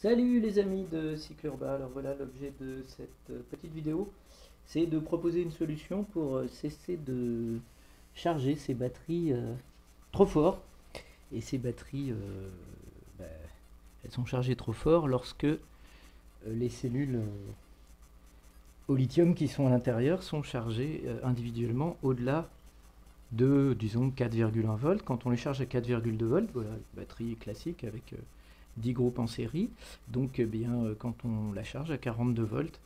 Salut les amis de Cycle Urbain, alors voilà l'objet de cette petite vidéo, c'est de proposer une solution pour cesser de charger ces batteries trop fort. Et ces batteries, bah, elles sont chargées trop fort lorsque les cellules au lithium qui sont à l'intérieur sont chargées individuellement au-delà de, disons, 4,1 volts. Quand on les charge à 4,2 volts, voilà, une batterie classique avec 10 groupes en série. Donc quand on la charge à 42 volts,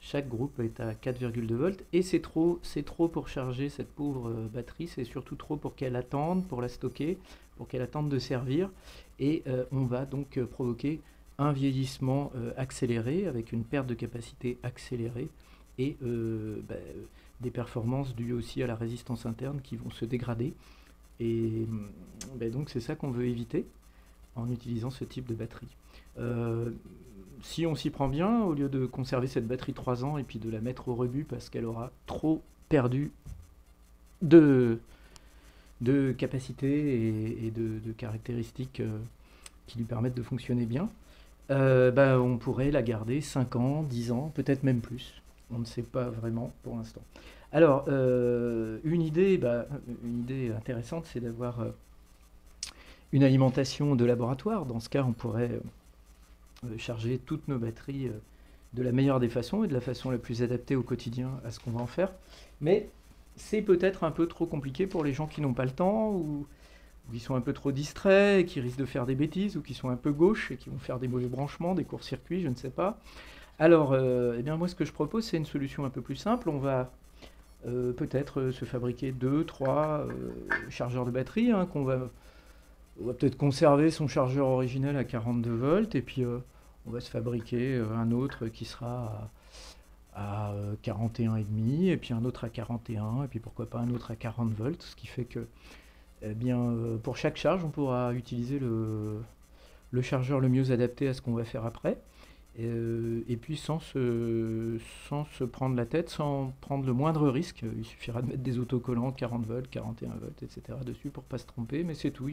chaque groupe est à 4,2 volts. Et c'est trop pour charger cette pauvre batterie. C'est surtout trop pour qu'elle attende, pour la stocker, pour qu'elle attende de servir. Et on va donc provoquer un vieillissement accéléré, avec une perte de capacité accélérée, et des performances dues aussi à la résistance interne qui vont se dégrader. Et donc c'est ça qu'on veut éviter en utilisant ce type de batterie. Si on s'y prend bien, au lieu de conserver cette batterie 3 ans et puis de la mettre au rebut parce qu'elle aura trop perdu de capacité et de caractéristiques qui lui permettent de fonctionner bien, on pourrait la garder 5 ans, 10 ans, peut-être même plus. On ne sait pas vraiment pour l'instant. Alors, une idée intéressante, c'est d'avoir une alimentation de laboratoire. Dans ce cas, on pourrait charger toutes nos batteries de la meilleure des façons et de la façon la plus adaptée au quotidien à ce qu'on va en faire. Mais c'est peut-être un peu trop compliqué pour les gens qui n'ont pas le temps ou qui sont un peu trop distraits et qui risquent de faire des bêtises ou qui sont un peu gauches et qui vont faire des mauvais branchements, des courts-circuits, je ne sais pas. Alors, moi, ce que je propose, c'est une solution un peu plus simple. On va peut-être se fabriquer 2, 3 chargeurs de batterie, hein, on va peut-être conserver son chargeur originel à 42 volts et puis on va se fabriquer un autre qui sera à 41,5 et puis un autre à 41 et puis pourquoi pas un autre à 40 volts, ce qui fait que pour chaque charge on pourra utiliser le chargeur le mieux adapté à ce qu'on va faire après. Et puis sans se prendre la tête, sans prendre le moindre risque. Il suffira de mettre des autocollants 40 volts, 41 volts, etc. dessus pour ne pas se tromper, mais c'est tout.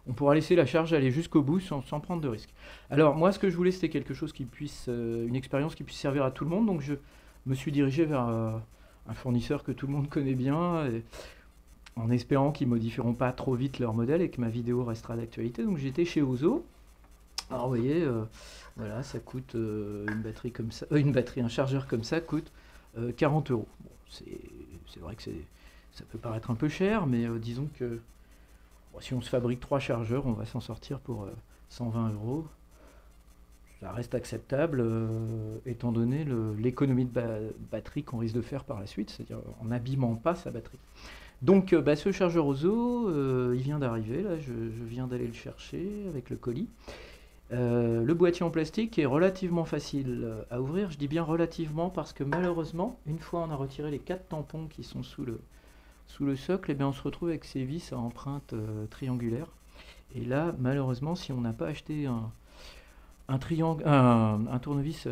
On pourra laisser la charge aller jusqu'au bout sans prendre de risque. Alors moi, ce que je voulais, c'était quelque chose qui puisse, une expérience qui puisse servir à tout le monde. Donc je me suis dirigé vers un fournisseur que tout le monde connaît bien, en espérant qu'ils modifieront pas trop vite leur modèle et que ma vidéo restera d'actualité. Donc j'étais chez Ozo. Alors vous voyez, voilà, ça coûte une batterie comme ça, un chargeur comme ça coûte 40 euros. Bon, c'est vrai que ça peut paraître un peu cher, mais disons que bon, si on se fabrique 3 chargeurs, on va s'en sortir pour 120 euros. Ça reste acceptable étant donné l'économie de batterie qu'on risque de faire par la suite, c'est-à-dire en n'abîmant pas sa batterie. Donc ce chargeur Ozo, il vient d'arriver, là, je viens d'aller le chercher avec le colis. Le boîtier en plastique est relativement facile à ouvrir. Je dis bien relativement parce que malheureusement, une fois on a retiré les 4 tampons qui sont sous le socle, on se retrouve avec ces vis à empreinte triangulaire. Et là, malheureusement, si on n'a pas acheté un tournevis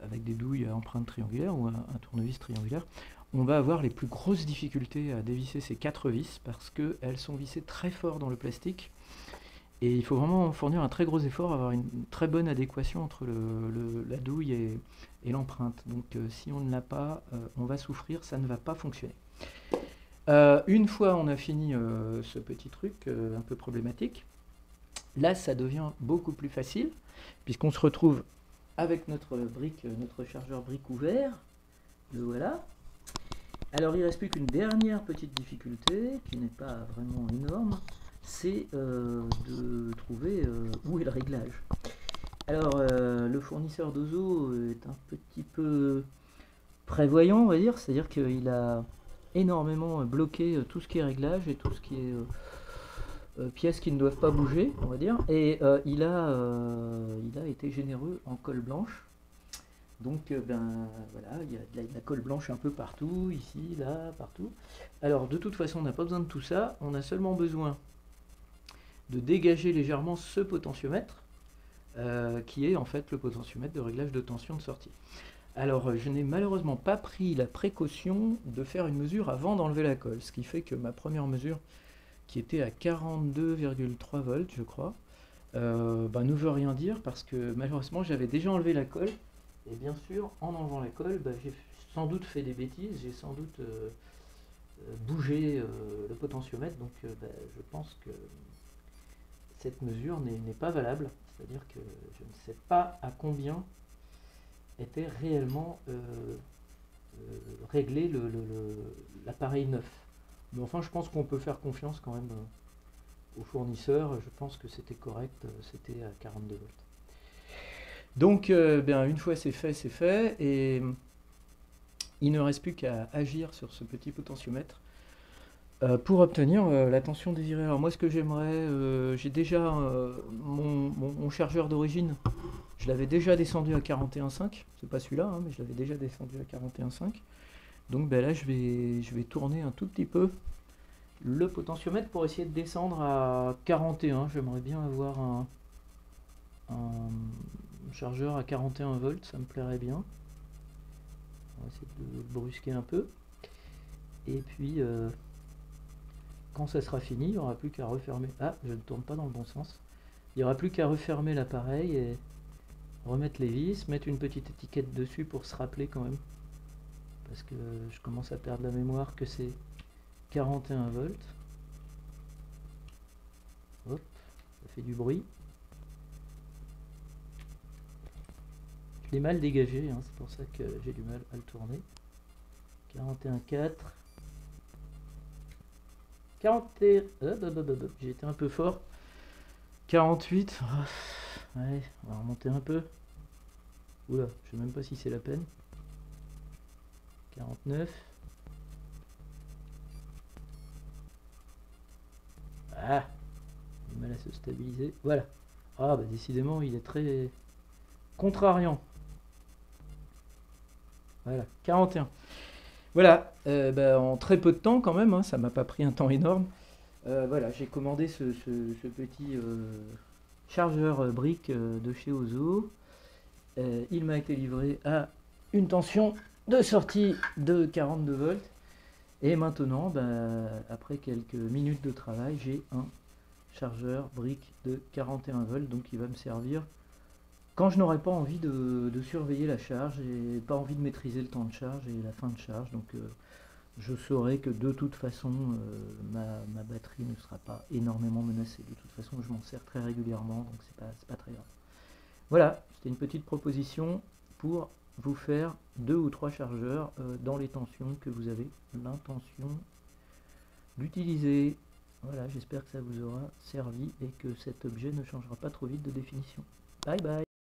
avec des douilles à empreinte triangulaire ou un tournevis triangulaire, on va avoir les plus grosses difficultés à dévisser ces 4 vis parce qu'elles sont vissées très fort dans le plastique. Et il faut vraiment fournir un très gros effort, avoir une très bonne adéquation entre la douille et l'empreinte. Donc si on ne l'a pas, on va souffrir, ça ne va pas fonctionner. Une fois on a fini ce petit truc un peu problématique, là ça devient beaucoup plus facile, puisqu'on se retrouve avec notre chargeur brique ouvert, le voilà. Alors il ne reste plus qu'une dernière petite difficulté, qui n'est pas vraiment énorme, c'est de trouver où est le réglage. Alors le fournisseur d'Ozo est un petit peu prévoyant, on va dire, c'est-à-dire qu'il a énormément bloqué tout ce qui est réglage et tout ce qui est pièces qui ne doivent pas bouger, on va dire, et il a été généreux en colle blanche. Donc voilà, il y a de la colle blanche un peu partout, ici, là, partout. Alors de toute façon, on n'a pas besoin de tout ça, on a seulement besoin de dégager légèrement ce potentiomètre, qui est en fait le potentiomètre de réglage de tension de sortie. Alors je n'ai malheureusement pas pris la précaution de faire une mesure avant d'enlever la colle, ce qui fait que ma première mesure, qui était à 42,3 volts je crois, ne veut rien dire parce que malheureusement j'avais déjà enlevé la colle. Et bien sûr, en enlevant la colle, j'ai sans doute fait des bêtises, j'ai sans doute bougé le potentiomètre, donc je pense que cette mesure n'est pas valable, c'est-à-dire que je ne sais pas à combien était réellement réglé l'appareil neuf. Mais enfin, je pense qu'on peut faire confiance quand même au fournisseur, je pense que c'était correct, c'était à 42 volts. Donc, une fois c'est fait, et il ne reste plus qu'à agir sur ce petit potentiomètre pour obtenir la tension désirée. Alors moi, ce que j'aimerais, j'ai déjà mon chargeur d'origine, je l'avais déjà descendu à 41,5, c'est pas celui-là, hein, mais je l'avais déjà descendu à 41,5. Donc là, je vais tourner un tout petit peu le potentiomètre pour essayer de descendre à 41. J'aimerais bien avoir un chargeur à 41 volts, ça me plairait bien. On va essayer de le brusquer un peu. Et puis, quand ça sera fini, il n'y aura plus qu'à refermer. Ah, je ne tourne pas dans le bon sens. Il n'y aura plus qu'à refermer l'appareil et remettre les vis, mettre une petite étiquette dessus pour se rappeler quand même. Parce que je commence à perdre la mémoire que c'est 41 volts. Hop, ça fait du bruit. Je l'ai mal dégagé, hein, c'est pour ça que j'ai du mal à le tourner. 41,4. 41. J'ai été un peu fort. 48. Ouais, on va remonter un peu. Oula, je sais même pas si c'est la peine. 49. Ah, il a mal à se stabiliser. Voilà. Ah, décidément, il est très contrariant. Voilà, 41. Voilà, en très peu de temps quand même, hein, ça m'a pas pris un temps énorme. Voilà, j'ai commandé ce petit chargeur brique de chez Ozo. Il m'a été livré à une tension de sortie de 42 volts. Et maintenant, après quelques minutes de travail, j'ai un chargeur brique de 41 volts, donc il va me servir quand je n'aurai pas envie de surveiller la charge et pas envie de maîtriser le temps de charge et la fin de charge. Donc je saurai que de toute façon ma batterie ne sera pas énormément menacée. De toute façon, je m'en sers très régulièrement, donc c'est pas très grave. Voilà, c'était une petite proposition pour vous faire 2 ou 3 chargeurs dans les tensions que vous avez l'intention d'utiliser. Voilà, j'espère que ça vous aura servi et que cet objet ne changera pas trop vite de définition. Bye bye.